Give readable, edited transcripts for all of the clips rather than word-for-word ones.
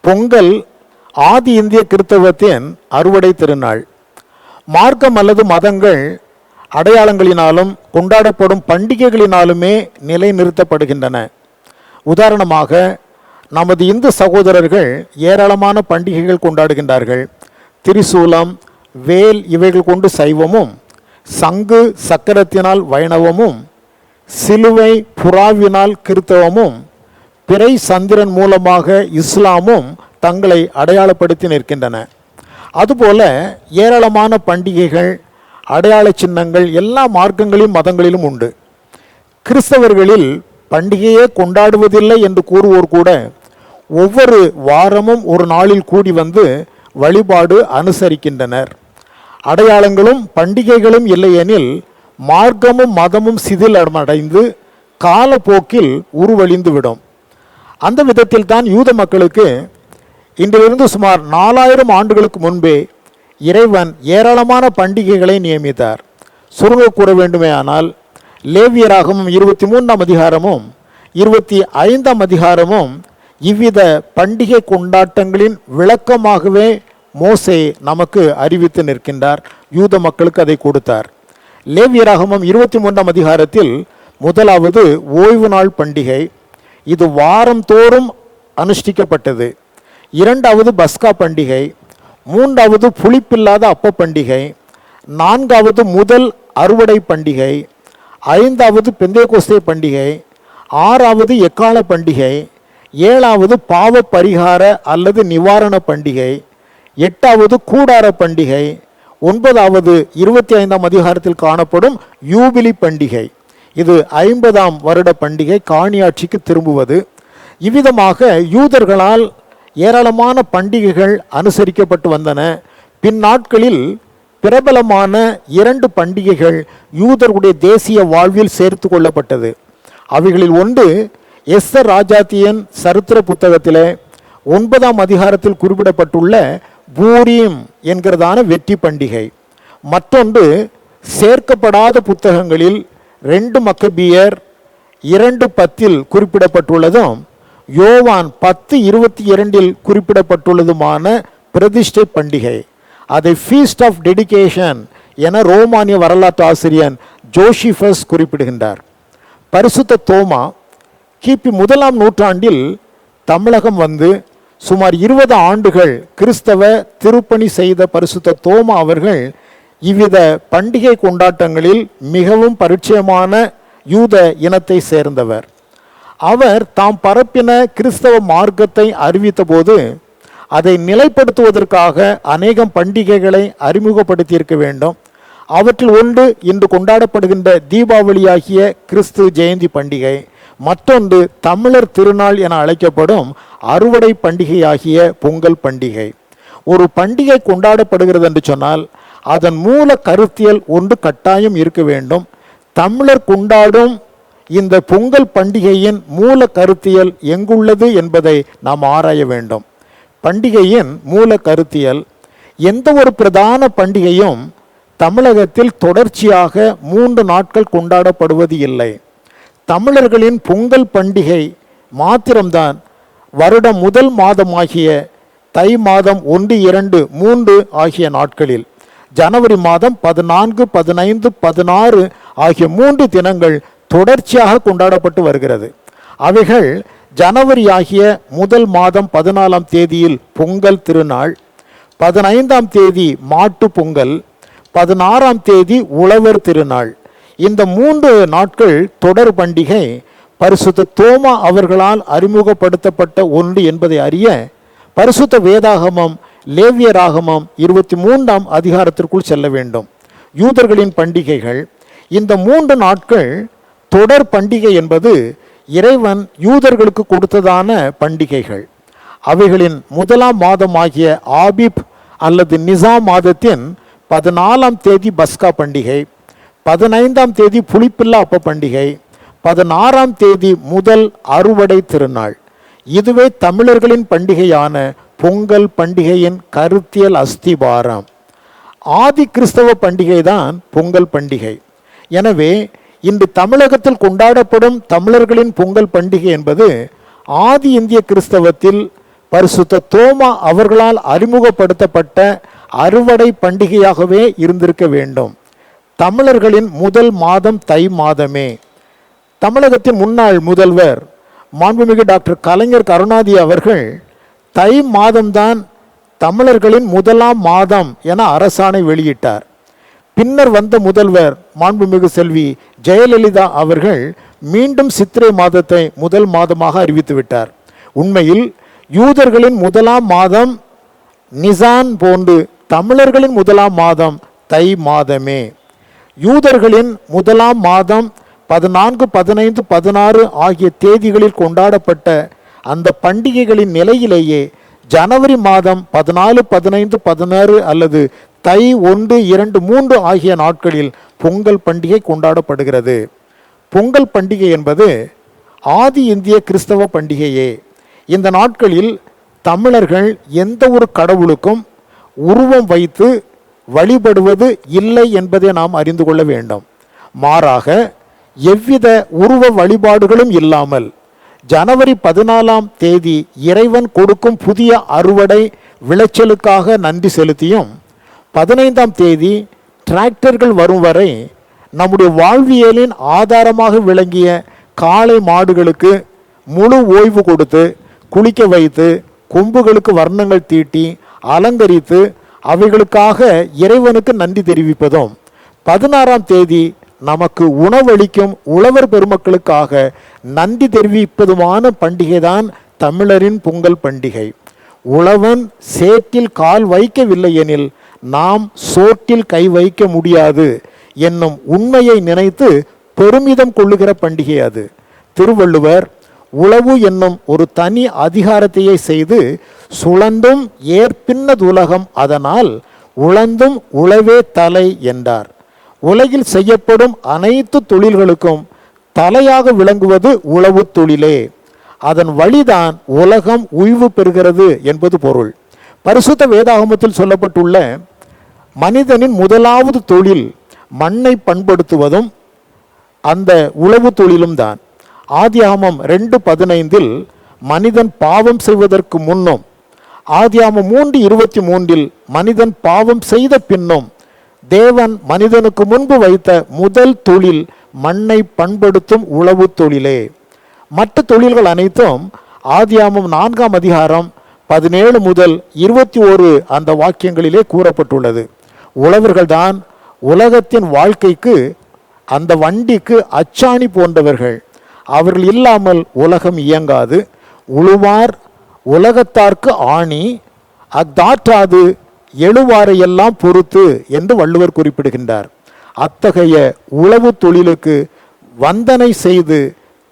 பொங்கல் ஆதி இந்திய கிறிஸ்தவத்தின் அறுவடை திருநாள். மார்க்கம் அல்லது மதங்கள் அடையாளங்களினாலும் கொண்டாடப்படும் பண்டிகைகளினாலுமே நிலைநிறுத்தப்படுகின்றன. உதாரணமாக, நமது இந்து சகோதரர்கள் ஏராளமான பண்டிகைகள் கொண்டாடுகின்றார்கள். திரிசூலம், வேல் இவைகள் கொண்டு சைவமும், சங்கு சக்கரத்தினால் வைணவமும், சிலுவை புறாவினால் கிறித்தவமும், பிறை சந்திரன் மூலமாக இஸ்லாமும் தங்களை அடையாளப்படுத்தி நிற்கின்றன. அதுபோல ஏராளமான பண்டிகைகள், அடையாள சின்னங்கள் எல்லா மார்க்கங்களிலும் மதங்களிலும் உண்டு. கிறிஸ்தவர்களில் பண்டிகையே கொண்டாடுவதில்லை என்று கூறுவோர் கூட ஒவ்வொரு வாரமும் ஒரு நாளில் கூடி வந்து வழிபாடு அனுசரிக்கின்றனர். அடையாளங்களும் பண்டிகைகளும் இல்லையெனில் மார்க்கமும் மதமும் சிதிலமடைந்து காலப்போக்கில் உருவழிந்துவிடும். அந்த விதத்தில் தான் யூத மக்களுக்கு இன்றிலிருந்து சுமார் 4000 ஆண்டுகளுக்கு முன்பே இறைவன் ஏராளமான பண்டிகைகளை நியமித்தார். சுருங்க கூற வேண்டுமேயானால், லேவியராகமம் 23ஆம் அதிகாரமும் 25ஆம் அதிகாரமும் இவ்வித பண்டிகை கொண்டாட்டங்களின் விளக்கமாகவே மோசே நமக்கு அறிவித்து நிற்கின்றார். யூத மக்களுக்கு அதை கொடுத்தார். லேவியராகமம் 23ஆம் அதிகாரத்தில் முதலாவது ஓய்வு நாள் பண்டிகை. இது வாரம் தோறும் அனுஷ்டிக்கப்பட்டது. இரண்டாவது பஸ்கா பண்டிகை. மூன்றாவது புளிப்பில்லாத அப்ப பண்டிகை. நான்காவது முதல் அறுவடை பண்டிகை. ஐந்தாவது பெந்தேகோஸ்தே பண்டிகை. ஆறாவது எக்கால பண்டிகை. ஏழாவது பாவ பரிகார அல்லது நிவாரண பண்டிகை. எட்டாவது கூடார பண்டிகை. ஒன்பதாவது 25ஆம் அதிகாரத்தில் காணப்படும் யூபிலி பண்டிகை. இது 50ஆம் வருட பண்டிகை, காணியாட்சிக்கு திரும்புவது. இவ்விதமாக யூதர்களால் ஏராளமான பண்டிகைகள் அனுசரிக்கப்பட்டு வந்தன. பின் நாட்களில் பிரபலமான 2 பண்டிகைகள் யூதர்களுடைய தேசிய வாழ்வில் சேர்த்து கொள்ளப்பட்டது. அவைகளில் ஒன்று எஸ்தர் ராஜாத்தியின் சரித்திர புத்தகத்திலே 9ஆம் அதிகாரத்தில் குறிப்பிடப்பட்டுள்ள பூரீம் என்கிறதான வெற்றி பண்டிகை. மற்றொன்று சேர்க்கப்படாத புத்தகங்களில் 2 மக்கபியர் 2:10 குறிப்பிடப்பட்டுள்ளதும் யோவான் 10:22 குறிப்பிடப்பட்டுள்ளதுமான பிரதிஷ்டை பண்டிகை. அதை ஃபீஸ்ட் ஆஃப் டெடிகேஷன் என ரோமானிய வரலாற்று ஆசிரியர் ஜோசிஃபஸ் குறிப்பிடுகின்றார். பரிசுத்த தோமா கிபி 1ஆம் நூற்றாண்டில் தமிழகம் வந்து சுமார் 20 ஆண்டுகள் கிறிஸ்தவ திருப்பணி செய்த பரிசுத்த தோமா அவர்கள் இவ்வித பண்டிகை கொண்டாட்டங்களில் மிகவும் பரிச்சயமான யூத இனத்தை சேர்ந்தவர். அவர் தாம் பரப்பின கிறிஸ்தவ மார்க்கத்தை அறிவித்த போது அதை நிலைப்படுத்துவதற்காக அநேகம் பண்டிகைகளை அறிமுகப்படுத்தியிருக்க வேண்டும். அவற்றில் ஒன்று இன்று கொண்டாடப்படுகின்ற தீபாவளியாகிய கிறிஸ்து ஜெயந்தி பண்டிகை. மற்றொன்று தமிழர் திருநாள் என அழைக்கப்படும் அறுவடை பண்டிகையாகிய பொங்கல் பண்டிகை. ஒரு பண்டிகை கொண்டாடப்படுகிறது என்று சொன்னால் அதன் மூல கருத்தியல் ஒன்று கட்டாயம் இருக்க வேண்டும். தமிழர் கொண்டாடும் இந்த பொங்கல் பண்டிகையின் மூல கருத்தியல் எங்குள்ளது என்பதை நாம் ஆராய வேண்டும். பண்டிகையின் மூல கருத்தியல், எந்த ஒரு பிரதான பண்டிகையும் தமிழகத்தில் தொடர்ச்சியாக 3 நாட்கள் கொண்டாடப்படுவது இல்லை. தமிழர்களின் பொங்கல் பண்டிகை மாத்திரம்தான் வருடம் முதல் மாதமாகிய தை மாதம் 1, 2, 3 ஆகிய நாட்களில், ஜனவரி மாதம் 14, 15, 16 ஆகிய 3 தினங்கள் தொடர்ச்சியாக கொண்டாடப்பட்டு வருகிறது. அவைகள் ஜனவரி ஆகிய முதல் மாதம் 14ஆம் தேதியில் பொங்கல் திருநாள், 15ஆம் தேதி மாட்டு பொங்கல், 16ஆம் தேதி உழவர் திருநாள். இந்த 3 நாட்கள் தொடர் பண்டிகை பரிசுத்த தோமா அவர்களால் அறிமுகப்படுத்தப்பட்ட ஒன்று என்பதை அறிய பரிசுத்த வேதாகமம் லேவியராகமம் 23ஆம் அதிகாரத்திற்குள் செல்ல வேண்டும். யூதர்களின் பண்டிகைகள். இந்த 3 நாட்கள் தொடர் பண்டிகை என்பது இறைவன் யூதர்களுக்கு கொடுத்ததான பண்டிகைகள். அவைகளின் முதலாம் மாதமாகிய ஆபிப் அல்லது நிசா மாதத்தின் 14ஆம் தேதி பஸ்கா பண்டிகை, 15ஆம் தேதி புளிப்பில்லா அப்ப பண்டிகை, 16ஆம் தேதி முதல் அறுவடை திருநாள். இதுவே தமிழர்களின் பண்டிகையான பொங்கல் பண்டிகையின் கருத்தியல் அஸ்திபாரம். ஆதி கிறிஸ்தவ பண்டிகை தான் பொங்கல் பண்டிகை. எனவே இன்று தமிழகத்தில் கொண்டாடப்படும் தமிழர்களின் பொங்கல் பண்டிகை என்பது ஆதி இந்திய கிறிஸ்தவத்தில் பரிசுத்த தோமா அவர்களால் அறிமுகப்படுத்தப்பட்ட அறுவடை பண்டிகையாகவே இருந்திருக்க வேண்டும். தமிழர்களின் முதல் மாதம் தை மாதமே. தமிழகத்தின் முன்னாள் முதல்வர் மாண்புமிகு டாக்டர் கலைஞர் கருணாநிதி அவர்கள் தை மாதம்தான் தமிழர்களின் முதலாம் மாதம் என அரசாணை வெளியிட்டார். பின்னர் வந்த முதல்வர் மாண்புமிகு செல்வி ஜெயலலிதா அவர்கள் மீண்டும் சித்திரை மாதத்தை முதல் மாதமாக அறிவித்துவிட்டார். உண்மையில் யூதர்களின் முதலாம் மாதம் நிசான் போன்று தமிழர்களின் முதலாம் மாதம் தை மாதமே. யூதர்களின் முதலாம் மாதம் 14, 15, 16 ஆகிய தேதிகளில் கொண்டாடப்பட்ட அந்த பண்டிகைகளின் நிலையிலேயே ஜனவரி மாதம் 14, 15, 16 அல்லது தை 1, 2, 3 ஆகிய நாட்களில் பொங்கல் பண்டிகை கொண்டாடப்படுகிறது. பொங்கல் பண்டிகை என்பது ஆதி இந்திய கிறிஸ்தவ பண்டிகையே. இந்த நாட்களில் தமிழர்கள் எந்த ஒரு கடவுளுக்கும் உருவம் வைத்து வழிபடுவது இல்லை என்பதை நாம் அறிந்து கொள்ள வேண்டும். மாறாக எவ்வித உருவ வழிபாடுகளும் இல்லாமல் ஜனவரி 14ஆம் தேதி இறைவன் கொடுக்கும் புதிய அறுவடை விளைச்சலுக்காக நன்றி செலுத்தியும் 15ஆம் தேதி டிராக்டர்கள் வரும் வரை நம்முடைய வாழ்வியலின் ஆதாரமாக விளங்கிய காளை மாடுகளுக்கு முழு ஓய்வு கொடுத்து குளிக்க வைத்து கொம்புகளுக்கு வர்ணங்கள் தீட்டி அலங்கரித்து அவைகளுக்காக இறைவனுக்கு நன்றி தெரிவிப்பதும் 16ஆம் தேதி நமக்கு உணவளிக்கும் உழவர் பெருமக்களுக்காக நன்றி தெரிவிப்பதுமான பண்டிகைதான் தமிழரின் பொங்கல் பண்டிகை. உழவன் சேற்றில் கால் வைக்கவில்லை எனில் நாம் சோற்றில் கை வைக்க முடியாது என்னும் உண்மையை நினைத்து பெருமிதம் கொள்ளுகிற பண்டிகை அது. திருவள்ளுவர் உழவு என்னும் ஒரு தனி அதிகாரத்தையே செய்து சுழந்தும் ஏற்பின்னதுலகம் அதனால் உழந்தும் உழவே தலை என்றார். உலகில் செய்யப்படும் அனைத்து தொழில்களுக்கும் தலையாக விளங்குவது உழவு தொழிலே. அதன் வழிதான் உலகம் உய்வு பெறுகிறது என்பது பொருள். பரிசுத்த வேதாகமத்தில் சொல்லப்பட்டுள்ள மனிதனின் முதலாவது தொழில் மண்ணை பண்படுத்துவதும் அந்த உழவு தொழிலும் தான். ஆதியாகமம் 2:15 மனிதன் பாவம் செய்வதற்கு முன்னும், ஆதியாகமம் 3:23 மனிதன் பாவம் செய்த பின்னும் தேவன் மனிதனுக்கு முன்பு வைத்த முதல் தொழில் மண்ணை பண்படுத்தும் உழவு தொழிலே. மற்ற தொழில்கள் அனைத்தும் ஆதியாகமம் 4ஆம் அதிகாரம் 17 முதல் 21 அந்த வாக்கியங்களிலே கூறப்பட்டுள்ளது. உழவர்கள்தான் உலகத்தின் வாழ்க்கைக்கு, அந்த வண்டிக்கு அச்சாணி போன்றவர்கள். அவர்கள் இல்லாமல் உலகம் இயங்காது. உழுவார் உலகத்தார்க்கு ஆணி, அத்தாற்றாது எழுவாரையெல்லாம் பொறுத்து என்று வள்ளுவர் குறிப்பிடுகின்றார். அத்தகைய உழவு தொழிலுக்கு வந்தனை செய்து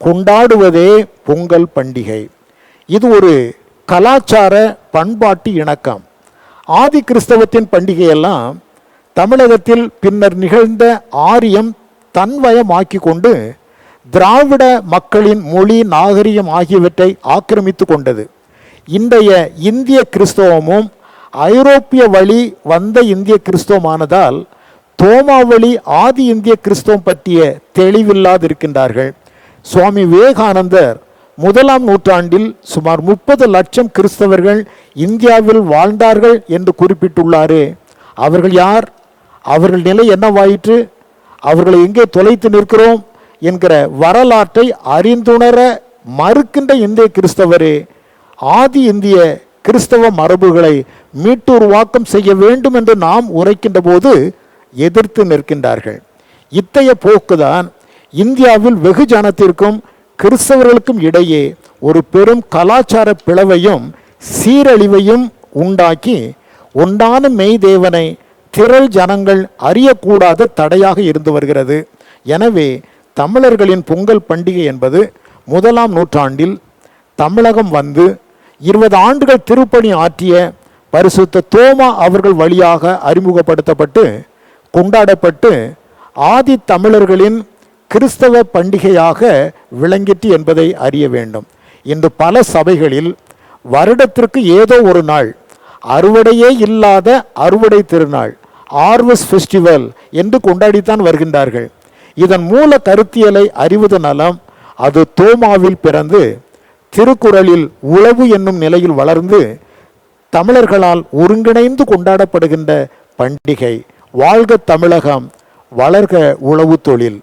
கொண்டாடுவதே பொங்கல் பண்டிகை. இது ஒரு கலாச்சார பண்பாட்டு இணக்கம். ஆதி கிறிஸ்தவத்தின் பண்டிகையெல்லாம் தமிழகத்தில் பின்னர் நிகழ்ந்த ஆரியம் தன்வயமாக்கி கொண்டு திராவிட மக்களின் மொழி நாகரிகம் ஆகியவற்றை ஆக்கிரமித்து கொண்டது. இன்றைய இந்திய கிறிஸ்தவமும் ஐரோப்பிய வழி வந்த இந்திய கிறிஸ்தவமானதால் தோமாவளி ஆதி இந்திய கிறிஸ்தவம் பற்றிய தெளிவில்லாதிருக்கின்றார்கள். சுவாமி விவேகானந்தர் 1ஆம் நூற்றாண்டில் சுமார் 30 லட்சம் கிறிஸ்தவர்கள் இந்தியாவில் வாழ்ந்தார்கள் என்று குறிப்பிட்டுள்ளாரே. அவர்கள் யார்? அவர்கள் நிலை என்னவாயிற்று? அவர்களை எங்கே தொலைத்து நிற்கிறோம் என்கிற வரலாற்றை அறிந்துணர மறுக்கின்ற இந்திய கிறிஸ்தவரே, ஆதி இந்திய கிறிஸ்தவ மரபுகளை மீட்டுருவாக்கம் செய்ய வேண்டும் என்று நாம் உரைக்கின்ற போது எதிர்த்து நிற்கின்றார்கள். இத்தகைய போக்குதான் இந்தியாவில் வெகுஜனத்திற்கும் கிறிஸ்தவர்களுக்கும் இடையே ஒரு பெரும் கலாச்சார பிளவையும் சீரழிவையும் உண்டாக்கி ஒன்றான மெய் தேவனை திரள் ஜனங்கள் அறியக்கூடாத தடையாக இருந்து வருகிறது. எனவே தமிழர்களின் பொங்கல் பண்டிகை என்பது 1ஆம் நூற்றாண்டில் தமிழகம் வந்து 20 ஆண்டுகள் திருப்பணி ஆற்றிய பரிசுத்த தோமா அவர்கள் வழியாக அறிமுகப்படுத்தப்பட்டு கொண்டாடப்பட்டு ஆதி தமிழர்களின் கிறிஸ்தவ பண்டிகையாக விளங்கிற்று என்பதை அறிய வேண்டும். இன்று பல சபைகளில் வருடத்திற்கு ஏதோ ஒரு நாள், அறுவடையே இல்லாத அறுவடை திருநாள், ஹார்வெஸ்ட் ஃபெஸ்டிவல் என்று கொண்டாடித்தான் வருகின்றார்கள். இதன் மூல கருத்தியலை அறிவது நலம். அது தோமாவில் பிறந்து திருக்குறளில் உழவு என்னும் நிலையில் வளர்ந்து தமிழர்களால் ஒருங்கிணைந்து கொண்டாடப்படுகின்ற பண்டிகை. வாழ்க தமிழகம், வளர்க உழவு தொழில்.